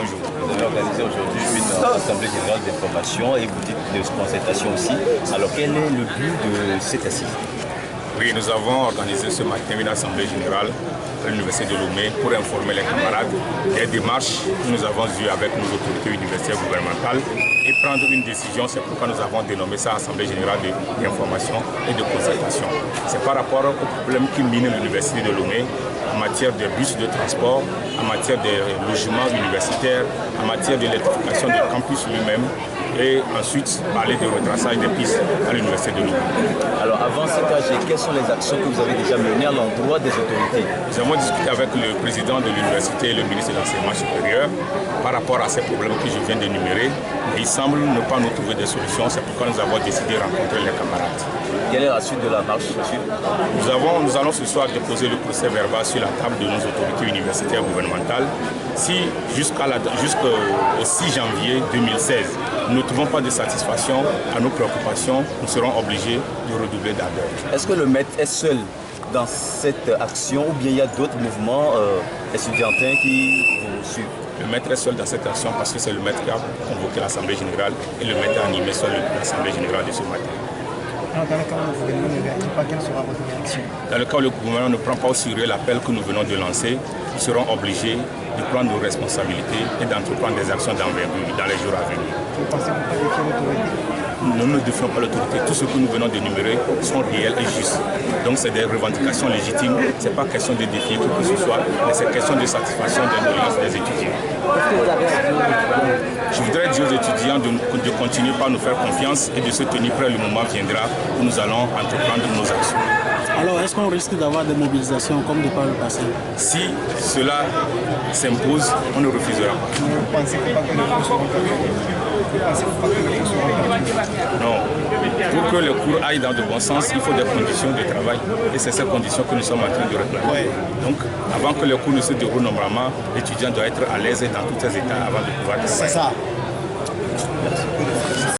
bonjour. Vous avez organisé aujourd'hui une assemblée générale d'information et vous dites de concertation aussi. Alors quel est le but de cette assise? Oui, nous avons organisé ce matin une assemblée générale à l'Université de Lomé pour informer les camarades des démarches que nous avons eues avec nos autorités universitaires gouvernementales et prendre une décision. C'est pourquoi nous avons dénommé ça Assemblée générale d'information et de concertation. C'est par rapport aux problèmes qui minent l'Université de Lomé en matière de bus de transport, en matière de logements universitaires, en matière de l'électrification du campus lui-même et ensuite parler de retraçage des pistes à l'Université de Lomé. Alors avant cet AG, quelles sont les actions que vous avez déjà menées à l'endroit des autorités? Nous avons discuté avec le président de l'université et le ministre de l'Enseignement supérieur par rapport à ces problèmes que je viens d'énumérer. Mais il semble ne pas nous trouver des solutions, c'est pourquoi nous avons décidé de rencontrer les camarades. Quelle est la suite de la marche? Nous allons ce soir déposer le procès verbal sur la table de nos autorités universitaires gouvernementales. Si jusqu'au 6 janvier 2016, nous ne trouvons pas de satisfaction à nos préoccupations, nous serons obligés de redoubler d'ardeur. Est-ce que le maître est seul dans cette action ou bien il y a d'autres mouvements étudiantins qui vous suivent? Le maître est seul dans cette action parce que c'est le maître qui a convoqué l'Assemblée générale et le maître a animé seul l'Assemblée générale de ce matin. Alors, dans le cas où le gouvernement ne réagit pas, quelle sera votre réaction? Dans le cas où le gouvernement ne prend pas au sérieux l'appel que nous venons de lancer, nous serons obligés de prendre nos responsabilités et d'entreprendre des actions d'envergure dans les jours à venir. Vous pensez que vous ne pouvez pas défier l'autorité? Nous ne défions pas l'autorité. Tout ce que nous venons d'énumérer sont réels et justes. Donc c'est des revendications légitimes. Ce n'est pas question de défier qui que ce soit, mais c'est question de satisfaction des doléances des étudiants. Je voudrais dire aux étudiants de continuer par nous faire confiance et de se tenir prêt. Le moment viendra où nous allons entreprendre nos actions. Alors, est-ce qu'on risque d'avoir des mobilisations comme de par le passé? Si cela s'impose, on ne refusera pas. Vous pensez pas que les cours seront perturbés? Vous pensez pas que les cours seront perturbés? Non. Pour que le cours aille dans de bon sens, il faut des conditions de travail. Et c'est ces conditions que nous sommes en train de réclamer. Donc, avant que le cours ne se déroule normalement, l'étudiant doit être à l'aise dans tous ses états avant de pouvoir travailler. C'est ça.